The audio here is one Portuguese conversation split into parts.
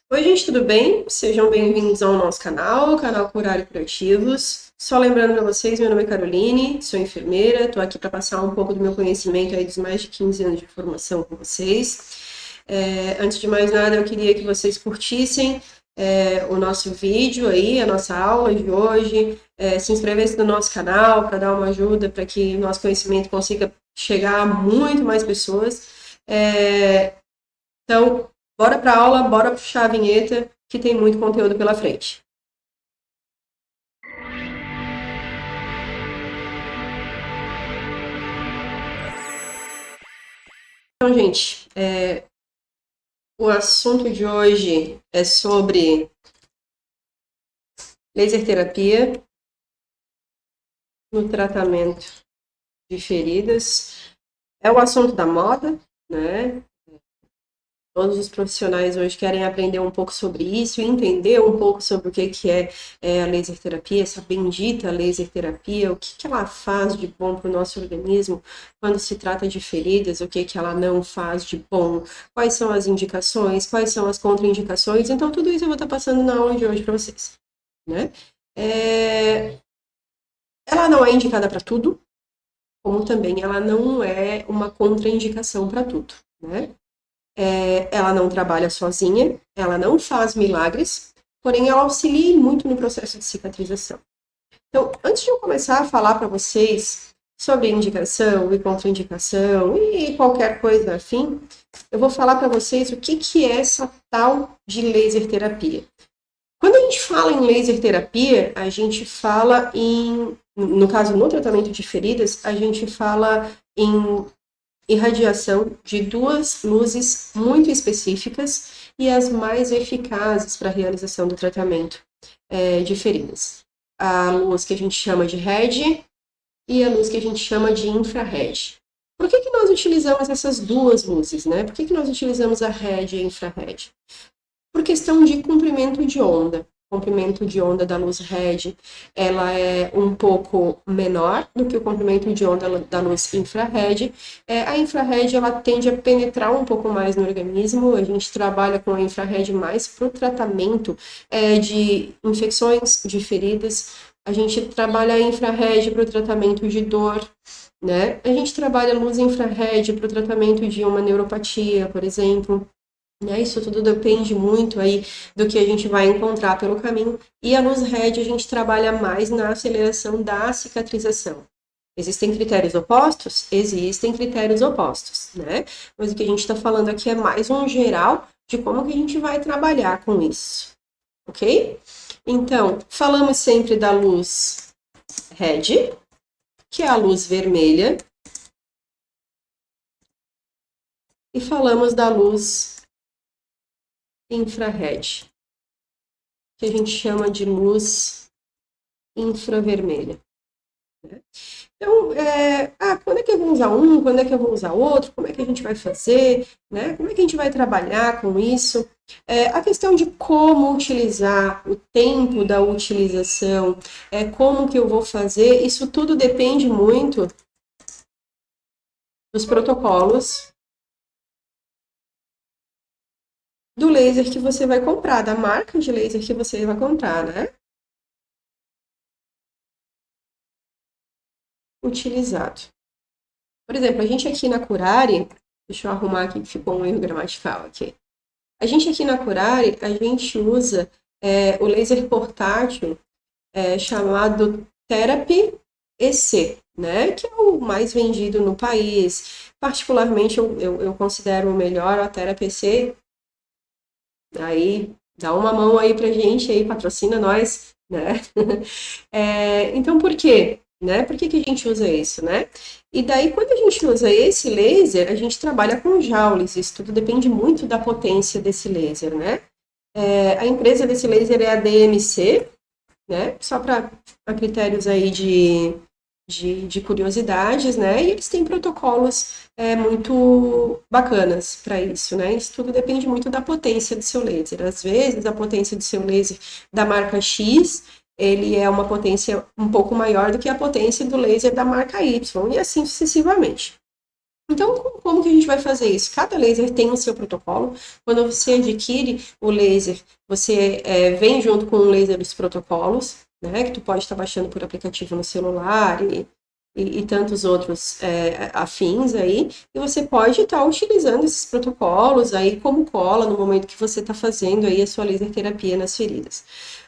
Oi, gente, tudo bem? Sejam bem-vindos ao nosso canal, o canal Curar e Curativos. Só lembrando para vocês, meu nome é Caroline, sou enfermeira, estou aqui para passar um pouco do meu conhecimento aí dos mais de 15 anos de formação com vocês. Antes de mais nada, eu queria que vocês curtissem o nosso vídeo aí, a nossa aula de hoje, se inscrevessem no nosso canal para dar uma ajuda para que o nosso conhecimento consiga chegar a muito mais pessoas. Então, bora para a aula, bora puxar a vinheta, que tem muito conteúdo pela frente. Então, gente, o assunto de hoje é sobre laser terapia no tratamento de feridas. É o assunto da moda, né? Todos os profissionais hoje querem aprender um pouco sobre isso, entender um pouco sobre o que é a laser terapia, essa bendita laser terapia, o que ela faz de bom para o nosso organismo quando se trata de feridas, o que ela não faz de bom, quais são as indicações, quais são as contraindicações. Então, tudo isso eu vou estar passando na aula de hoje para vocês, né? É... Ela não é indicada para tudo, como também ela não é uma contraindicação para tudo, né? Ela não trabalha sozinha, ela não faz milagres, porém ela auxilia muito no processo de cicatrização. Então, antes de eu começar a falar para vocês sobre indicação e contraindicação e qualquer coisa afim, eu vou falar para vocês o que é essa tal de laser terapia. Quando a gente fala em laser terapia, a gente fala no caso, no tratamento de feridas, a gente fala em irradiação de duas luzes muito específicas e as mais eficazes para a realização do tratamento de feridas. A luz que a gente chama de RED e a luz que a gente chama de infrared. Por que nós utilizamos essas duas luzes, né? Por que nós utilizamos a RED e a infrared? Por questão de comprimento de onda. O comprimento de onda da luz RED, ela é um pouco menor do que o comprimento de onda da luz infrared. A infrared, ela tende a penetrar um pouco mais no organismo. A gente trabalha com a infrared mais para o tratamento de infecções, de feridas. A gente trabalha a infrared para o tratamento de dor, né? A gente trabalha a luz infrared para o tratamento de uma neuropatia, por exemplo. Né? Isso tudo depende muito aí do que a gente vai encontrar pelo caminho. E a luz RED a gente trabalha mais na aceleração da cicatrização. Existem critérios opostos? Existem critérios opostos, né? Mas o que a gente está falando aqui é mais um geral de como que a gente vai trabalhar com isso, ok? Então, falamos sempre da luz RED, que é a luz vermelha, e falamos da luz infrared, que a gente chama de luz infravermelha. Né? Então, quando é que eu vou usar um, quando é que eu vou usar outro, como é que a gente vai fazer, né? Como é que a gente vai trabalhar com isso? A questão de como utilizar, o tempo da utilização, como que eu vou fazer, isso tudo depende muito dos protocolos do laser que você vai comprar, da marca de laser que você vai comprar, né? Utilizado. Por exemplo, a gente aqui na Curare, deixa eu arrumar aqui que ficou um erro gramatical aqui. A gente aqui na Curare, a gente usa o laser portátil chamado Therapy EC, né? Que é o mais vendido no país. Particularmente, eu considero o melhor a Therapy EC. Aí, dá uma mão aí pra gente, aí, patrocina nós, né? Então, por quê? Né? Por que a gente usa isso, né? E daí, quando a gente usa esse laser, a gente trabalha com joules. Isso tudo depende muito da potência desse laser, né? A empresa desse laser é a DMC, né? Só para critérios aí de curiosidades, né? E eles têm protocolos muito bacanas para isso, né? Isso tudo depende muito da potência do seu laser. Às vezes, a potência do seu laser da marca X, ele é uma potência um pouco maior do que a potência do laser da marca Y, e assim sucessivamente. Então, como que a gente vai fazer isso? Cada laser tem o seu protocolo. Quando você adquire o laser, você vem junto com o laser dos protocolos, né? Que tu pode estar baixando por aplicativo no celular e tantos outros afins aí. E você pode estar utilizando esses protocolos aí como cola no momento que você está fazendo aí a sua laser terapia nas feridas.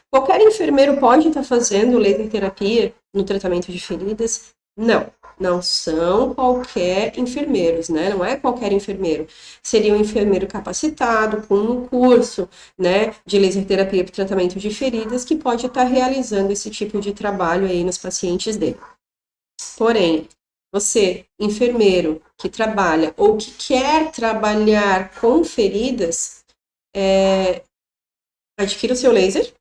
Qualquer enfermeiro pode estar fazendo laser terapia no tratamento de feridas? Não, não são qualquer enfermeiros, né? Não é qualquer enfermeiro. Seria um enfermeiro capacitado com um curso, né, de laser terapia para tratamento de feridas que pode estar realizando esse tipo de trabalho aí nos pacientes dele. Porém, você, enfermeiro que trabalha ou que quer trabalhar com feridas, adquira o seu laser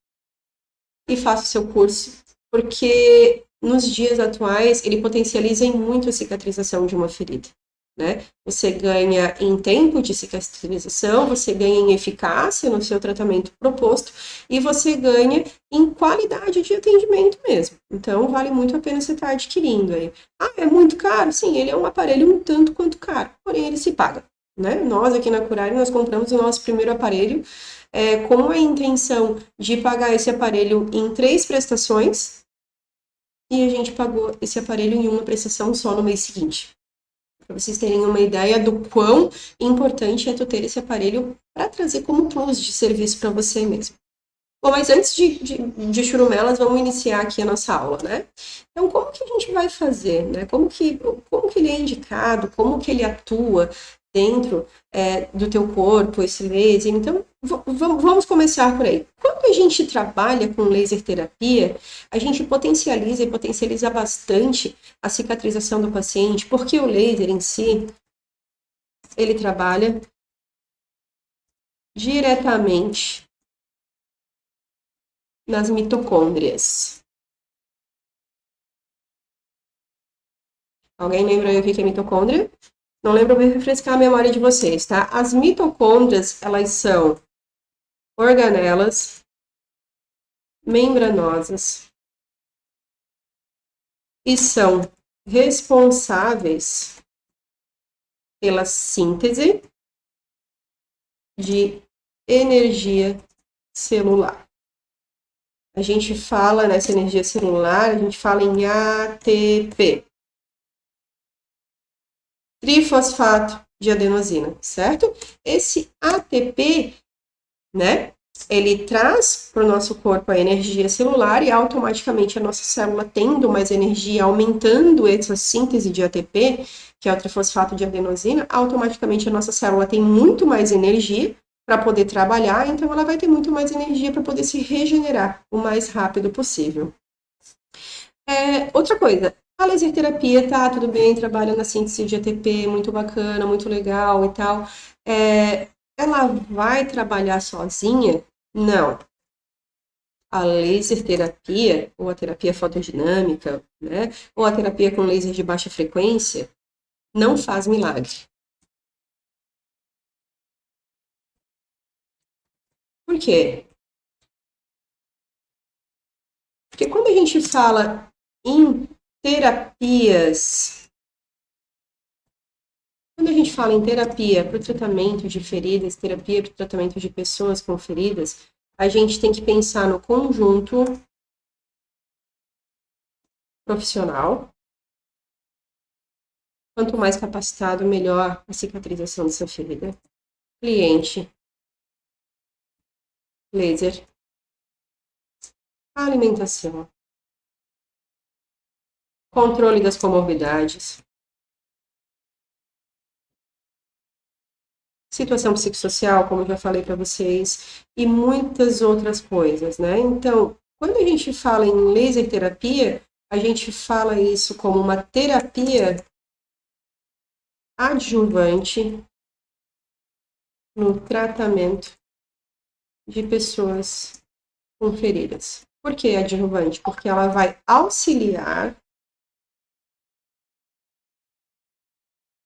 e faça o seu curso, porque nos dias atuais ele potencializa em muito a cicatrização de uma ferida. Né? Você ganha em tempo de cicatrização, você ganha em eficácia no seu tratamento proposto e você ganha em qualidade de atendimento mesmo. Então, vale muito a pena você estar adquirindo aí. Ah, é muito caro? Sim, ele é um aparelho um tanto quanto caro, porém ele se paga. Né? Nós aqui na Curare, nós compramos o nosso primeiro aparelho com a intenção de pagar esse aparelho em 3 prestações e a gente pagou esse aparelho em uma prestação só no mês seguinte. Para vocês terem uma ideia do quão importante é tu ter esse aparelho para trazer como plus de serviço para você mesmo. Bom, mas antes de churumelas, vamos iniciar aqui a nossa aula, né? Então, como que a gente vai fazer, né? Como que ele é indicado, como que ele atua dentro do teu corpo, esse laser? Então, vamos começar por aí. Quando a gente trabalha com laser terapia, a gente potencializa bastante a cicatrização do paciente, porque o laser em si, ele trabalha diretamente nas mitocôndrias. Alguém lembra aí o que é mitocôndria? Não lembro, vou refrescar a memória de vocês, tá? As mitocôndrias, elas são organelas membranosas e são responsáveis pela síntese de energia celular. A gente fala nessa energia celular, a gente fala em ATP. Trifosfato de adenosina, certo? Esse ATP, né, ele traz para o nosso corpo a energia celular e automaticamente a nossa célula tendo mais energia, aumentando essa síntese de ATP, que é o trifosfato de adenosina, automaticamente a nossa célula tem muito mais energia para poder trabalhar, então ela vai ter muito mais energia para poder se regenerar o mais rápido possível. Outra coisa, a laser terapia, tá, tudo bem, trabalha na síntese de ATP, muito bacana, muito legal e tal. Ela vai trabalhar sozinha? Não. A laser terapia, ou a terapia fotodinâmica, né, ou a terapia com laser de baixa frequência, não faz milagre. Por quê? Porque quando a gente fala em terapias, quando a gente fala em terapia para o tratamento de feridas, terapia para o tratamento de pessoas com feridas, a gente tem que pensar no conjunto profissional. Quanto mais capacitado, melhor a cicatrização dessa ferida. Cliente, laser, alimentação, controle das comorbidades, situação psicossocial, como eu já falei para vocês, e muitas outras coisas, né? Então, quando a gente fala em laser terapia, a gente fala isso como uma terapia adjuvante no tratamento de pessoas com feridas. Por que adjuvante? Porque ela vai auxiliar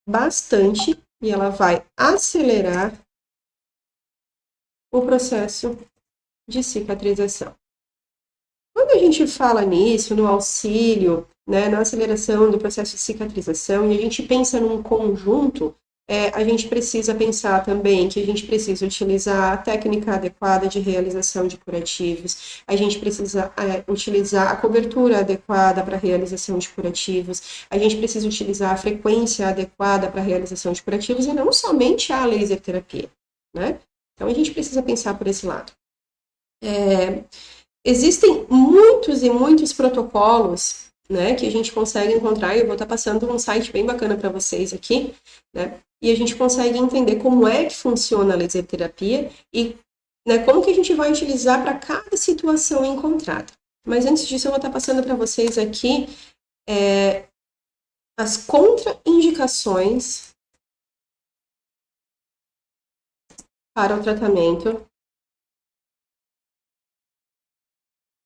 bastante e ela vai acelerar o processo de cicatrização. Quando a gente fala nisso, no auxílio né, na aceleração do processo de cicatrização, e a gente pensa num conjunto, a gente precisa pensar também que a gente precisa utilizar a técnica adequada de realização de curativos, a gente precisa utilizar a cobertura adequada para a realização de curativos, a gente precisa utilizar a frequência adequada para a realização de curativos e não somente a laser terapia, né? Então a gente precisa pensar por esse lado. Existem muitos e muitos protocolos, né, que a gente consegue encontrar, e eu vou estar passando um site bem bacana para vocês aqui, né, e a gente consegue entender como é que funciona a laser terapia e, né, como que a gente vai utilizar para cada situação encontrada. Mas antes disso, eu vou estar passando para vocês aqui as contraindicações para o tratamento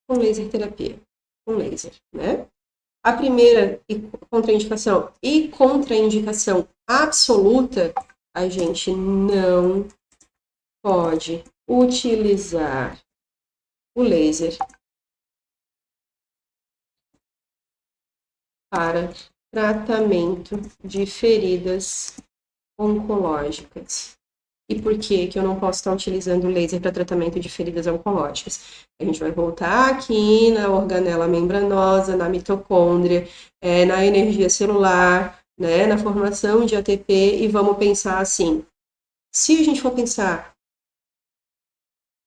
com laser terapia, com laser, né? A primeira contraindicação e contraindicação absoluta, a gente não pode utilizar o laser para tratamento de feridas oncológicas. E por que eu não posso estar utilizando o laser para tratamento de feridas oncológicas? A gente vai voltar aqui na organela membranosa, na mitocôndria, na energia celular, né, na formação de ATP, e vamos pensar assim, se a gente for pensar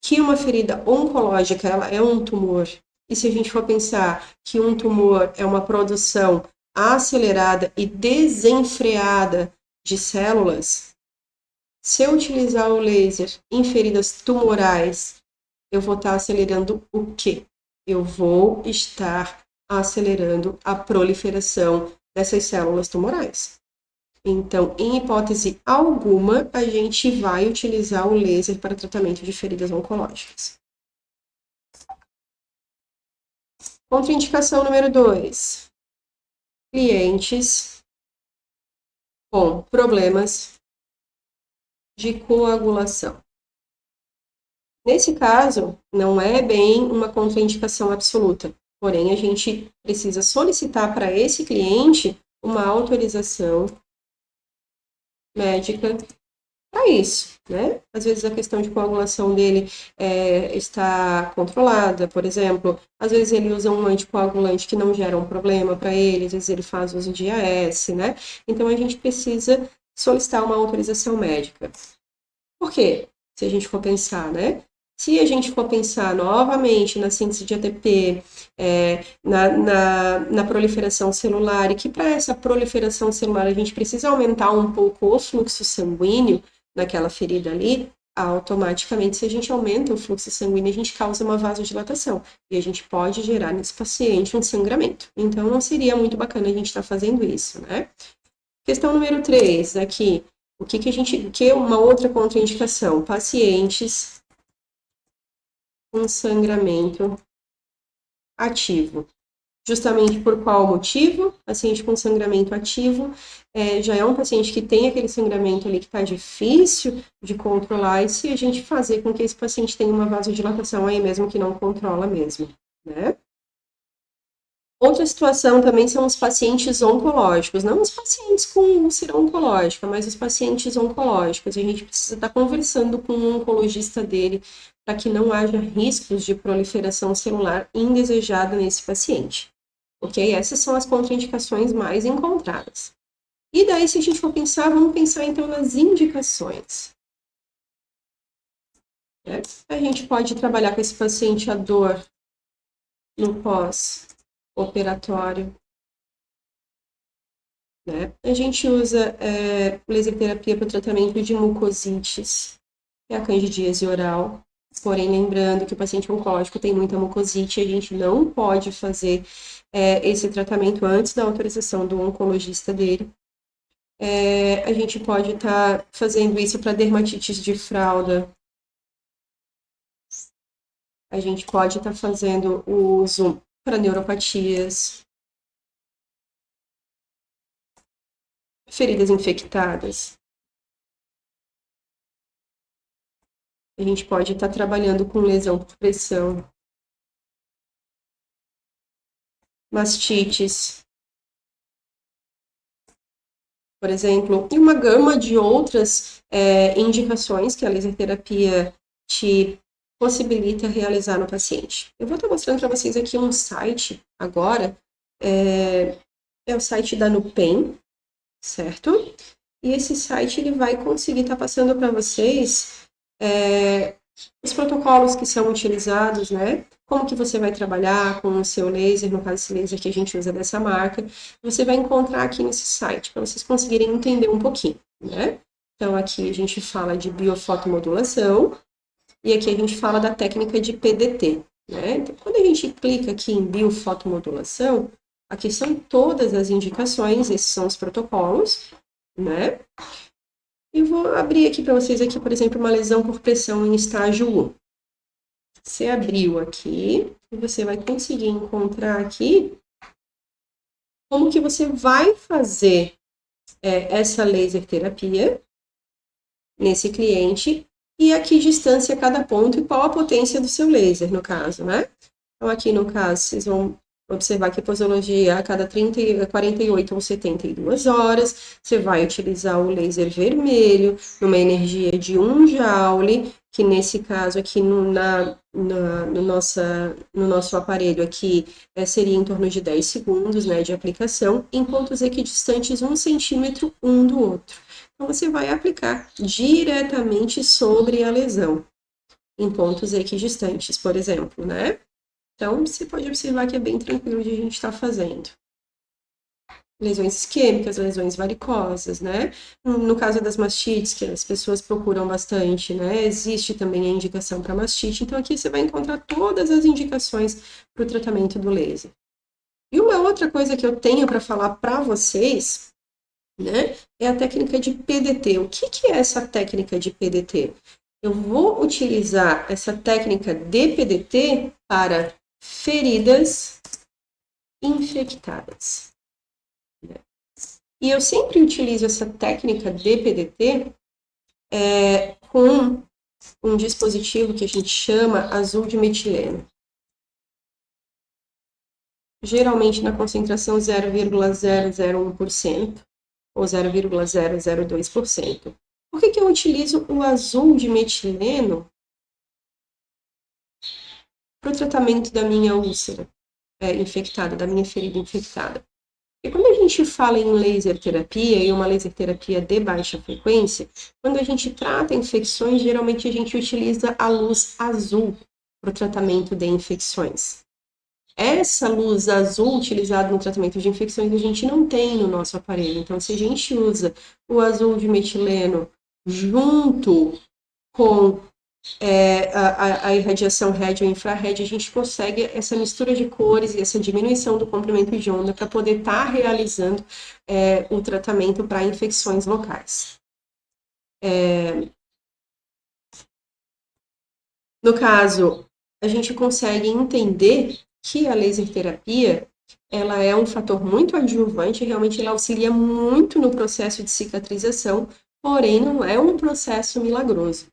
que uma ferida oncológica ela é um tumor, e se a gente for pensar que um tumor é uma produção acelerada e desenfreada de células, se eu utilizar o laser em feridas tumorais, eu vou estar acelerando o quê? Eu vou estar acelerando a proliferação dessas células tumorais. Então, em hipótese alguma, a gente vai utilizar o laser para tratamento de feridas oncológicas. Contraindicação número 2. Clientes com problemas de coagulação. Nesse caso, não é bem uma contraindicação absoluta, porém a gente precisa solicitar para esse cliente uma autorização médica para isso, né? Às vezes a questão de coagulação dele está controlada, por exemplo, às vezes ele usa um anticoagulante que não gera um problema para ele, às vezes ele faz uso de AS, né? Então a gente precisa solicitar uma autorização médica. Por quê? Se a gente for pensar, né? Se a gente for pensar novamente na síntese de ATP, na proliferação celular, e que para essa proliferação celular a gente precisa aumentar um pouco o fluxo sanguíneo naquela ferida ali, automaticamente, se a gente aumenta o fluxo sanguíneo, a gente causa uma vasodilatação. E a gente pode gerar nesse paciente um sangramento. Então, não seria muito bacana a gente estar fazendo isso, né? Questão número 3, aqui. O que é uma outra contraindicação? Pacientes com sangramento ativo. Justamente por qual motivo? Paciente com sangramento ativo já é um paciente que tem aquele sangramento ali que está difícil de controlar, e se a gente fazer com que esse paciente tenha uma vasodilatação aí mesmo que não controla mesmo, né? Outra situação também são os pacientes oncológicos, não os pacientes com úlcera oncológica, mas os pacientes oncológicos. A gente precisa estar conversando com o oncologista dele para que não haja riscos de proliferação celular indesejada nesse paciente. Ok? Essas são as contraindicações mais encontradas. E daí, se a gente for pensar, vamos pensar então nas indicações. A gente pode trabalhar com esse paciente a dor no pós-operatório. Né? A gente usa laser terapia para o tratamento de mucosites, que é a candidíase oral. Porém, lembrando que o paciente oncológico tem muita mucosite, a gente não pode fazer esse tratamento antes da autorização do oncologista dele. A gente pode estar fazendo isso para dermatites de fralda. A gente pode estar fazendo o uso para neuropatias, feridas infectadas. A gente pode estar trabalhando com lesão por pressão. mastites, por exemplo, e uma gama de outras indicações que a laser terapia te possibilita realizar no paciente. Eu vou estar mostrando para vocês aqui um site agora, é o site da Nupen, certo? E esse site ele vai conseguir estar passando para vocês os protocolos que são utilizados, né? Como que você vai trabalhar com o seu laser, no caso esse laser que a gente usa dessa marca, você vai encontrar aqui nesse site, para vocês conseguirem entender um pouquinho, né? Então aqui a gente fala de biofotomodulação e aqui a gente fala da técnica de PDT, né? Então quando a gente clica aqui em biofotomodulação, aqui são todas as indicações, esses são os protocolos, né? E vou abrir aqui para vocês aqui, por exemplo, uma lesão por pressão em estágio 1. Você abriu aqui e você vai conseguir encontrar aqui como que você vai fazer essa laser terapia nesse cliente e a que distância cada ponto e qual a potência do seu laser, no caso, né? Então, aqui no caso, vocês vão observar que a posologia a cada 48 ou 72 horas, você vai utilizar o laser vermelho, numa energia de 1 joule, que nesse caso aqui no nosso aparelho aqui seria em torno de 10 segundos, né, de aplicação, em pontos equidistantes 1 centímetro um do outro. Então, você vai aplicar diretamente sobre a lesão, em pontos equidistantes, por exemplo, né? Então, você pode observar que é bem tranquilo de a gente estar fazendo. Lesões isquêmicas, lesões varicosas, né? No caso das mastites, que as pessoas procuram bastante, né? Existe também a indicação para mastite. Então, aqui você vai encontrar todas as indicações para o tratamento do laser. E uma outra coisa que eu tenho para falar para vocês, né? É a técnica de PDT. O que é essa técnica de PDT? Eu vou utilizar essa técnica de PDT para feridas infectadas. E eu sempre utilizo essa técnica de PDT com um dispositivo que a gente chama azul de metileno. Geralmente na concentração 0,001% ou 0,002%. Por que eu utilizo o azul de metileno para o tratamento da minha úlcera infectada, da minha ferida infectada? E quando a gente fala em laser terapia, e uma laser terapia de baixa frequência, quando a gente trata infecções, geralmente a gente utiliza a luz azul para o tratamento de infecções. Essa luz azul utilizada no tratamento de infecções a gente não tem no nosso aparelho. Então, se a gente usa o azul de metileno junto com a irradiação RED ou infrared, a gente consegue essa mistura de cores e essa diminuição do comprimento de onda para poder estar realizando o tratamento para infecções locais. No caso, a gente consegue entender que a laser terapia ela é um fator muito adjuvante, realmente ela auxilia muito no processo de cicatrização, porém não é um processo milagroso.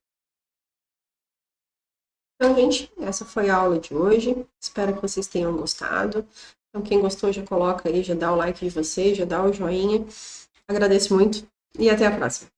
Então, gente, essa foi a aula de hoje. Espero que vocês tenham gostado. Então, quem gostou, já coloca aí, já dá o like de vocês, já dá o joinha. Agradeço muito e até a próxima.